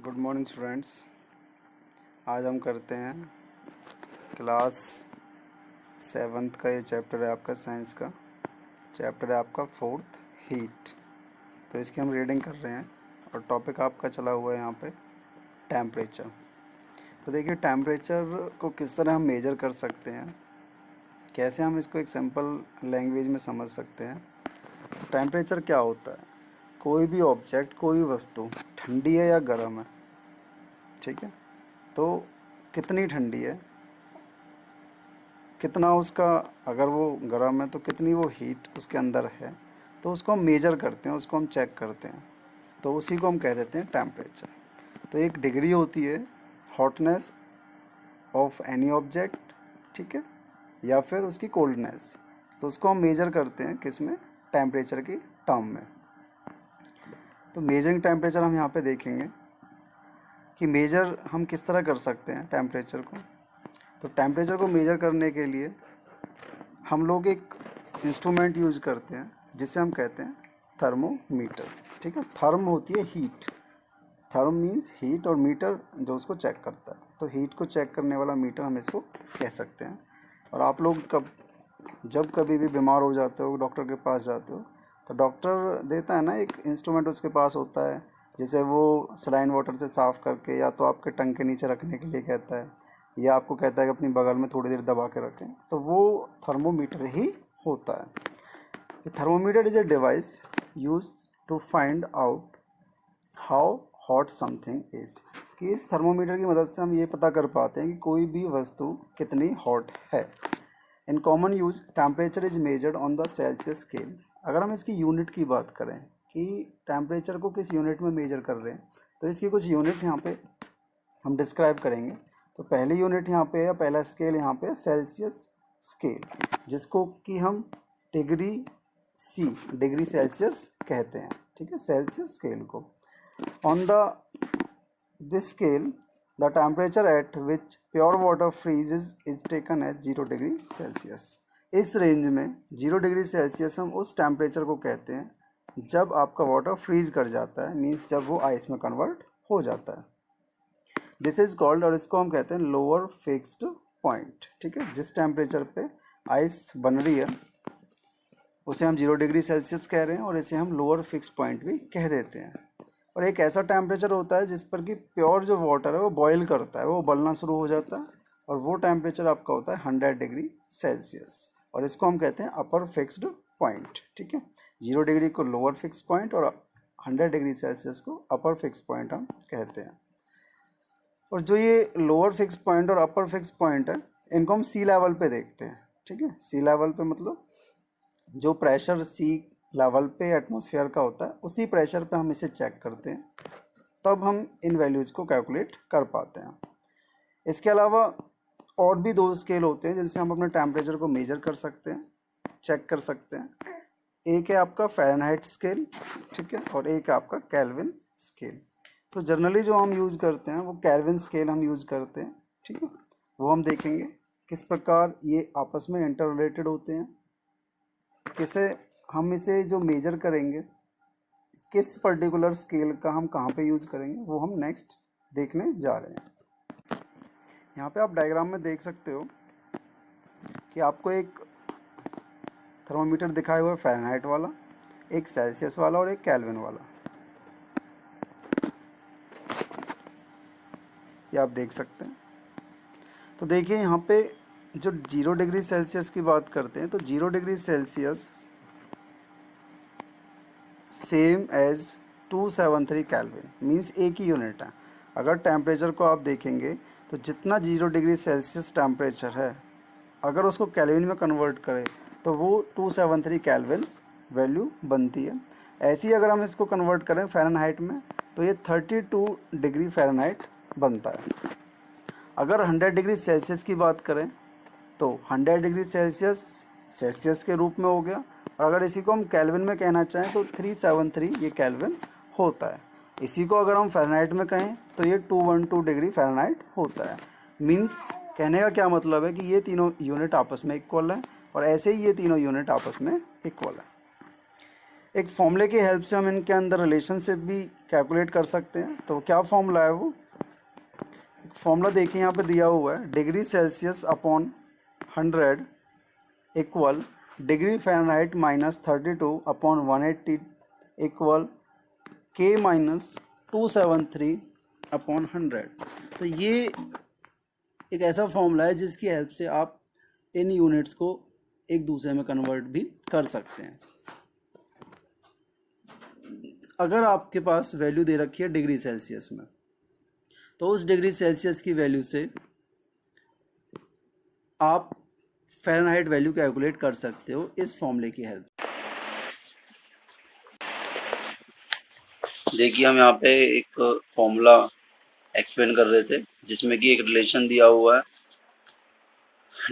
Good morning students. आज हम करते हैं क्लास सेवन्थ का। ये चैप्टर है आपका साइंस का। चैप्टर है आपका फोर्थ, हीट। तो इसकी हम रीडिंग कर रहे हैं और टॉपिक आपका चला हुआ है यहाँ पे टेम्परेचर। तो देखिए, टेम्परेचर को किस तरह हम मेजर कर सकते हैं, कैसे हम इसको एक सिंपल लैंग्वेज में समझ सकते हैं। तो टेम्परेचर क्या होता है? कोई भी ऑब्जेक्ट, कोई भी वस्तु ठंडी है या गर्म है, ठीक है। तो कितनी ठंडी है, कितना उसका, अगर वो गर्म है तो कितनी वो हीट उसके अंदर है, तो उसको हम मेजर करते हैं, उसको हम चेक करते हैं। तो उसी को हम कह देते हैं टेम्परेचर। तो एक डिग्री होती है हॉटनेस ऑफ एनी ऑब्जेक्ट, ठीक है, या फिर उसकी कोल्डनेस। तो उसको हम मेजर करते हैं किस में? टेम्परेचर की टर्म में। तो मेजरिंग टेम्परेचर हम यहाँ पे देखेंगे कि मेजर हम किस तरह कर सकते हैं टेम्परेचर को। तो टेम्परेचर को मेजर करने के लिए हम लोग एक इंस्ट्रूमेंट यूज करते हैं जिसे हम कहते हैं थर्मोमीटर, ठीक है। थर्म होती है हीट, थर्म मीन्स हीट, और मीटर जो उसको चेक करता है। तो हीट को चेक करने वाला मीटर हम इसको कह सकते हैं। और आप लोग जब कभी भी बीमार हो जाते हो, डॉक्टर के पास जाते हो, तो डॉक्टर देता है ना एक इंस्ट्रूमेंट उसके पास होता है, जिसे वो सलाइन वाटर से साफ़ करके या तो आपके टंग के नीचे रखने के लिए कहता है, या आपको कहता है कि अपनी बगल में थोड़ी देर दबा के रखें। तो वो थर्मोमीटर ही होता है। Thermometer is a device use to find out how hot something is. कि इस थर्मोमीटर की मदद से हम ये पता कर पाते हैं कि कोई भी वस्तु कितनी हॉट है। In common use temperature is measured on the Celsius scale. अगर हम इसकी यूनिट की बात करें कि टेम्परेचर को किस यूनिट में मेजर कर रहे हैं, तो इसकी कुछ यूनिट यहाँ पे हम डिस्क्राइब करेंगे। तो पहली यूनिट यहाँ पे है, पहला स्केल यहाँ पे सेल्सियस स्केल, जिसको कि हम डिग्री सेल्सियस कहते हैं, ठीक है, सेल्सियस स्केल को। On the this scale the temperature at which pure water freezes is taken at 0 degree Celsius. इस रेंज में 0 डिग्री सेल्सियस हम उस टेम्परेचर को कहते हैं जब आपका वाटर फ्रीज कर जाता है, मीन्स जब वो आइस में कन्वर्ट हो जाता है। दिस इज कॉल्ड, और इसको हम कहते हैं लोअर फिक्स्ड पॉइंट, ठीक है। जिस टेम्परेचर पे आइस बन रही है उसे हम 0 डिग्री सेल्सियस कह रहे हैं, और इसे हम लोअर फिक्स पॉइंट भी कह देते हैं। और एक ऐसा टेम्परेचर होता है जिस पर कि प्योर जो वाटर है वो बॉयल करता है, वो उबलना शुरू हो जाता है, और वो टेम्परेचर आपका होता है 100 डिग्री सेल्सियस, और इसको हम कहते हैं अपर फिक्स्ड पॉइंट, ठीक है। 0 डिग्री को लोअर फिक्स पॉइंट और 100 डिग्री सेल्सियस को अपर फिक्स पॉइंट हम कहते हैं। और जो ये लोअर फिक्स पॉइंट और अपर फिक्स पॉइंट है, इनको हम सी लेवल पे देखते हैं, ठीक है। सी लेवल पे मतलब जो प्रेशर सी लेवल पे एटमॉस्फेयर का होता है, उसी प्रेशर पे हम इसे चेक करते हैं, तब हम इन वैल्यूज़ को कैलकुलेट कर पाते हैं। इसके अलावा और भी दो स्केल होते हैं जिनसे हम अपने टेम्परेचर को मेजर कर सकते हैं, चेक कर सकते हैं। एक है आपका फ़ारेनहाइट स्केल, ठीक है, और एक है आपका केल्विन स्केल। तो जनरली जो हम यूज़ करते हैं वो केल्विन स्केल हम यूज़ करते हैं, ठीक है। वो हम देखेंगे किस प्रकार ये आपस में इंटर रिलेटेड होते हैं, किसे हम इसे जो मेजर करेंगे, किस पर्टिकुलर स्केल का हम कहाँ पे यूज़ करेंगे, वो हम नेक्स्ट देखने जा रहे हैं। यहाँ पे आप डायग्राम में देख सकते हो कि आपको एक थर्मोमीटर दिखाया हुआ है, फ़ारेनहाइट वाला, एक सेल्सियस वाला और एक केल्विन वाला। ये आप देख सकते हैं। तो देखिए यहाँ पे जो 0 डिग्री सेल्सियस की बात करते हैं, तो 0 degree Celsius same as 273 Kelvin, means एक ही यूनिट है। अगर टेम्परेचर को आप देखेंगे तो जितना 0 डिग्री सेल्सियस टेम्परेचर है, अगर उसको केल्विन में कन्वर्ट करें तो वो 273 केल्विन वैल्यू बनती है। ऐसे ही अगर हम इसको कन्वर्ट करें फ़ारेनहाइट में, तो ये 32 डिग्री फ़ारेनहाइट बनता है। अगर 100 डिग्री सेल्सियस की बात करें तो 100 डिग्री सेल्सियस के रूप में हो गया, और अगर इसी को हम केल्विन में कहना चाहें तो 373 ये केल्विन होता है। इसी को अगर हम फ़ारेनहाइट में कहें तो ये 212 डिग्री फ़ारेनहाइट होता है। मीन्स कहने का क्या मतलब है कि ये तीनों यूनिट आपस में इक्वल है, और ऐसे ही ये तीनों यूनिट आपस में इक्वल है। एक फॉर्मूले की हेल्प से हम इनके अंदर रिलेशनशिप भी कैलकुलेट कर सकते हैं। तो क्या फॉर्मूला है वो? फॉर्मूला देखिए यहाँ पे दिया हुआ है, degree Celsius upon 100 equal degree Fahrenheit minus 32 upon 180 equal K minus 273 upon 100। तो ये एक ऐसा फॉर्मूला है जिसकी हेल्प से आप इन यूनिट्स को एक दूसरे में कन्वर्ट भी कर सकते हैं। अगर आपके पास वैल्यू दे रखी है डिग्री सेल्सियस में, तो उस डिग्री सेल्सियस की वैल्यू से आप फ़ारेनहाइट वैल्यू कैलकुलेट कर सकते हो इस फॉर्मूले की हेल्प। देखिए हम यहाँ पे एक फॉर्मूला एक्सप्लेन कर रहे थे जिसमें कि एक रिलेशन दिया हुआ है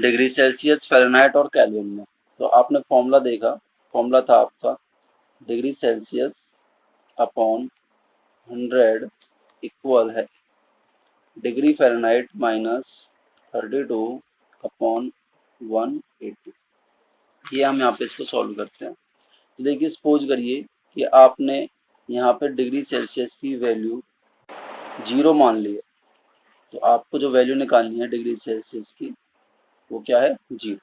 डिग्री सेल्सियस, फ़ारेनहाइट और केल्विन में। तो आपने फॉर्मूला देखा, फॉर्मूला था आपका डिग्री सेल्सियस अपॉन 100 इक्वल है डिग्री फ़ारेनहाइट माइनस 32 अपॉन 180। ये हम यहाँ पे इसको सॉल्व करते हैं। तो देखिए सपोज करिए कि आपने यहाँ पे डिग्री सेल्सियस की वैल्यू 0 मान ली है। तो आपको जो वैल्यू निकालनी है डिग्री सेल्सियस की वो क्या है? 0।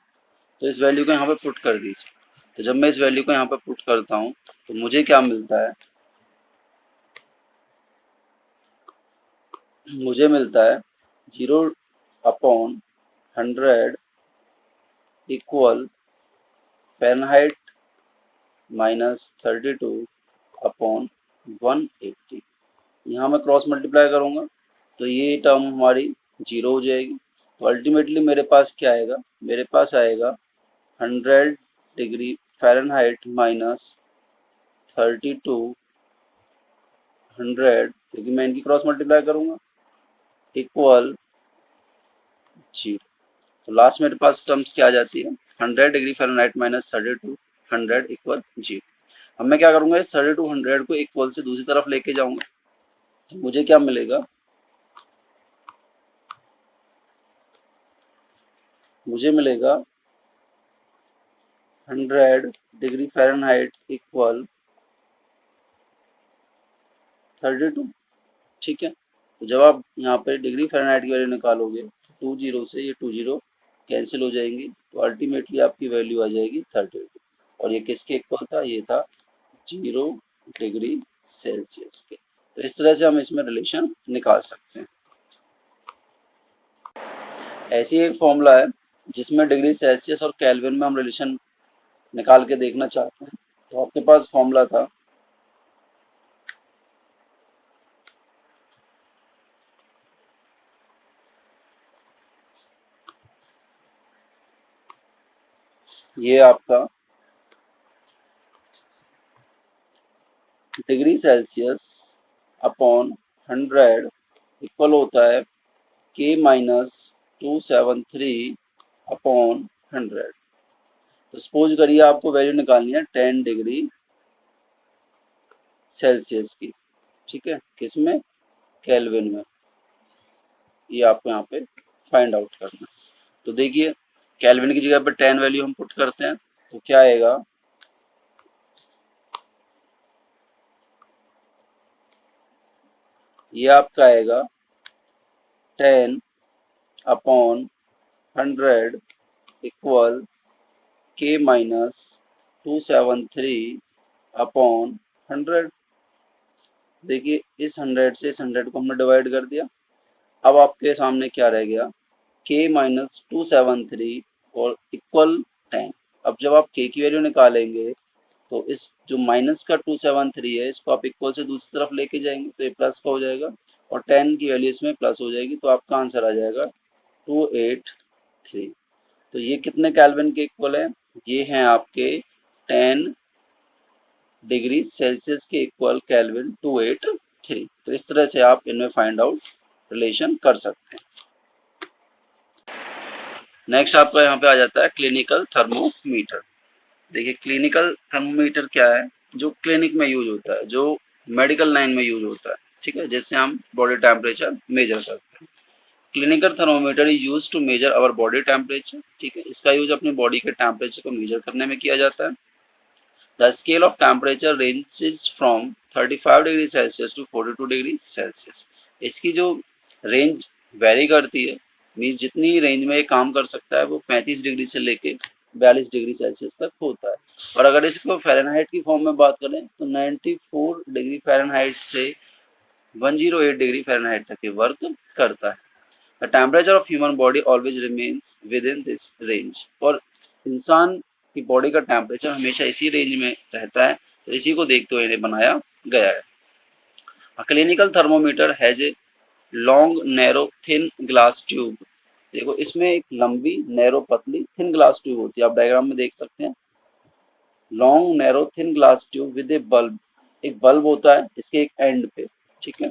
तो इस वैल्यू को यहाँ पे पुट कर दीजिए। तो जब मैं इस वैल्यू को यहाँ पे पुट करता हूँ तो मुझे क्या मिलता है? मुझे मिलता है 0 upon 100 equal Fahrenheit minus 32 upon 180। यहाँ मैं क्रॉस मल्टीप्लाई करूँगा तो ये टर्म हमारी 0 हो जाएगी। तो अल्टीमेटली मेरे पास क्या आएगा? मेरे पास आएगा 100 डिग्री फ़ारेनहाइट माइनस 32 100, क्योंकि मैं इनकी क्रॉस मल्टीप्लाई करूंगा, इक्वल 0। तो लास्ट मेरे पास टर्म्स क्या आ जाती है? 100 डिग्री फ़ारेनहाइट माइनस 32 100 इक्वल 0। अब मैं क्या करूंगा? इस 32 100 को इक्वल से दूसरी तरफ लेके जाऊंगा तो मुझे क्या मिलेगा? मुझे मिलेगा 100 डिग्री फ़ारेनहाइट इक्वल 32। ठीक है। तो जब आप यहाँ पे डिग्री फ़ारेनहाइट की वैल्यू निकालोगे, 20 से ये 20 कैंसिल हो जाएंगी, तो अल्टीमेटली आपकी वैल्यू आ जाएगी 32। और ये किसके इक्वल था? ये था 0 डिग्री सेल्सियस के। तो इस तरह से हम इसमें रिलेशन निकाल सकते हैं। ऐसी एक फॉर्मूला है जिसमें डिग्री सेल्सियस और केल्विन में हम रिलेशन निकाल के देखना चाहते हैं। तो आपके पास फॉर्मूला था ये आपका डिग्री सेल्सियस अपॉन 100 इक्वल होता है K माइनस 273 अपॉन 100। तो सपोज करिए आपको वैल्यू निकालनी है 10 डिग्री सेल्सियस की। ठीक है, किसमें? केल्विन में। ये आपको यहाँ पे फाइंड आउट करना है। तो देखिए केल्विन की जगह पे 10 वैल्यू हम पुट करते हैं तो क्या आएगा? ये आपका आएगा 10 upon 100 equal K minus 273 upon 100। देखिए इस 100 से इस 100 को हमने डिवाइड कर दिया। अब आपके सामने क्या रह गया? K माइनस 273 और इक्वल 10। अब जब आप K की वैल्यू निकालेंगे तो इस जो माइनस का 273 है इसको आप इक्वल से दूसरी तरफ लेके जाएंगे तो ये प्लस का हो जाएगा और 10 की वैल्यू इसमें प्लस हो जाएगी। तो आपका आंसर आ जाएगा 283। तो ये कितने केल्विन के इक्वल है? ये हैं आपके 10 डिग्री सेल्सियस के इक्वल केल्विन 283। तो इस तरह से आप इनमें फाइंड आउट रिलेशन कर सकते हैं। नेक्स्ट आपका यहाँ पे आ जाता है क्लिनिकल थर्मोमीटर। देखिए क्लिनिकल थर्मोमीटर क्या है? जो क्लिनिक में यूज होता है, जो मेडिकल लाइन में यूज होता है। ठीक है, जिससे हम बॉडी टेम्परेचर मेजर करते हैं। Clinical thermometer is use to measure our body temperature. ठीक है, इसका यूज अपनी बॉडी के टेम्परेचर को मेजर करने में किया जाता है। The scale of temperature ranges from 35 degree Celsius to 42 degree Celsius. इसकी जो रेंज वेरी करती है, मीन्स जितनी रेंज में ये काम कर सकता है वो 35 डिग्री से लेके 42 डिग्री सेल्सियस तक होता है। और अगर इसको फ़ारेनहाइट की फॉर्म में बात करें तो 94 डिग्री फ़ारेनहाइट से 108 डिग्री फ़ारेनहाइट तक ये वर्क करता है। The temperature of human body always remains within this range। और इंसान की बॉडी का टेम्परेचर हमेशा इसी रेंज में रहता है, तो इसी को देखते हुए इन्हें बनाया गया है। A clinical thermometer has a long, narrow, thin glass tube। देखो इसमें एक लंबी, नैरो, पतली, थिन ग्लास ट्यूब होती है, आप डायग्राम में देख सकते हैं। Long, narrow, thin glass tube with A bulb. एक बल्ब होता है इसके एक एंड पे, ठीक है।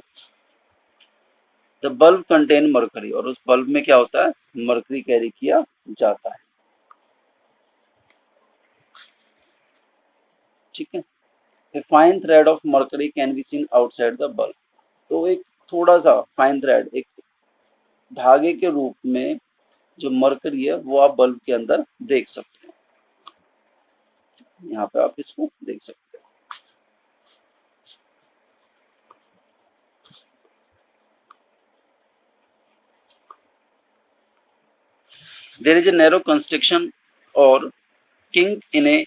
द बल्ब कंटेन मरकरी, और उस बल्ब में क्या होता है, मरकरी कैरी किया जाता है, ठीक है। A fine thread of mercury can be seen outside the bulb. तो एक थोड़ा सा फाइन थ्रेड, एक धागे के रूप में जो मरकरी है वो आप बल्ब के अंदर देख सकते हैं। यहाँ पे आप इसको देख सकते हैं। There is a narrow construction और kink in a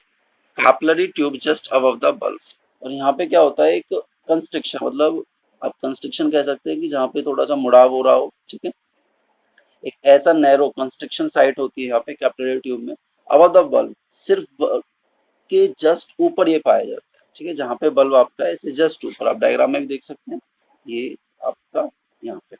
capillary tube just above the bulb. और यहाँ पे क्या होता है, एक कंस्ट्रक्शन, मतलब आप कंस्ट्रक्शन कह सकते हैं कि जहाँ पे थोड़ा सा मुड़ाव हो रहा हो, ठीक है। एक ऐसा नैरो कंस्ट्रक्शन साइट होती है यहाँ पे कैपिलरी ट्यूब में, अबव द बल्ब, सिर्फ बल्ब के जस्ट ऊपर ये पाया जाता है, ठीक है। जहाँ पे बल्ब आपका है इससे जस्ट ऊपर, आप डायग्राम में भी देख सकते हैं, ये आपका यहाँ पे।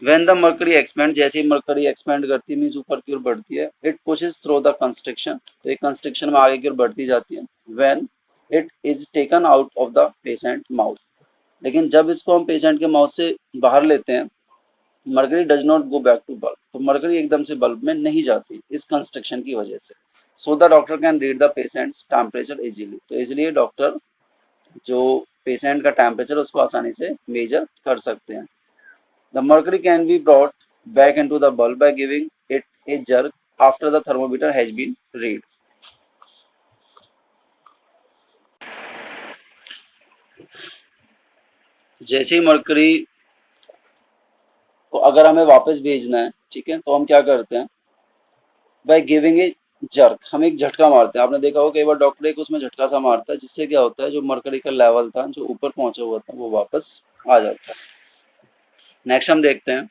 When the mercury expand, जैसे ही मरकरी एक्सपेंड करती है, मीन्स ऊपर की ओर बढ़ती है, it pushes through the construction, तो एक कंस्ट्रक्शन में आगे की ओर बढ़ती जाती है। When it is taken out of the patient mouth, लेकिन जब इसको हम पेशेंट के माउथ से बाहर लेते हैं, mercury does not go back to bulb, तो मरकरी एकदम से बल्ब में नहीं जाती इस कंस्ट्रक्शन की वजह से। So the doctor can read the patients temperature easily, तो इसलिए डॉक्टर जो पेशेंट का टेम्परेचर उसको आसानी से मेजर कर सकते हैं। The mercury can be brought back into the bulb by giving it a jerk after the thermometer has been read। जैसे ही मरकरी को अगर हमें वापस भेजना है, ठीक है, तो हम क्या करते हैं, बाय गिविंग ए जर्क, हम एक झटका मारते हैं। आपने देखा होगा कई बार डॉक्टर एक उसमें झटका सा मारता है, जिससे क्या होता है, जो मरकरी का लेवल था जो ऊपर पहुंचा हुआ था वो वापस आ जाता है। नेक्स्ट हम देखते हैं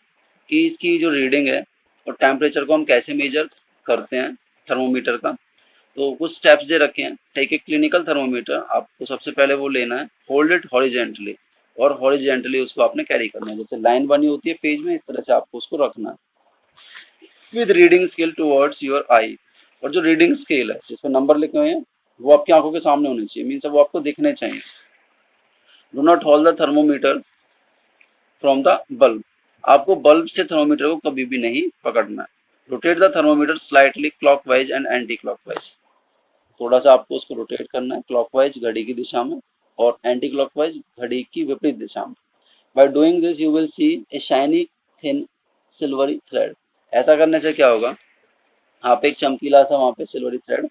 कि इसकी जो रीडिंग है और टेम्परेचर को हम कैसे मेजर करते हैं थर्मोमीटर का। तो कुछ स्टेप्स दे रखे हैं। टेक ए क्लिनिकल थर्मोमीटर, आपको सबसे पहले वो लेना है, होल्ड इट हॉरिजेंटली, और हॉरिजेंटली उसको आपने कैरी करना है, जैसे लाइन बनी होती है पेज में, इस तरह से आपको उसको रखना है। With reading scale towards your eye, और जो रीडिंग स्केल है जिसमें नंबर लिखे हुए हैं वो आपकी आंखों के सामने होने चाहिए, मीन्स वो आपको दिखने चाहिए। Do not hold the thermometer from the bulb, आपको बल्ब से थर्मोमीटर को कभी भी नहीं पकड़ना है। Rotate the thermometer slightly clockwise and anti clockwise, थोड़ा सा आपको उसको रोटेट करना है, क्लॉकवाइज घड़ी की दिशा में और एंटी क्लॉकवाइज घड़ी की विपरीत दिशा में। By doing this you will see A shiny thin silvery thread. ऐसा करने से क्या होगा, आप एक चमकीला सा वहां पे सिल्वरी थ्रेड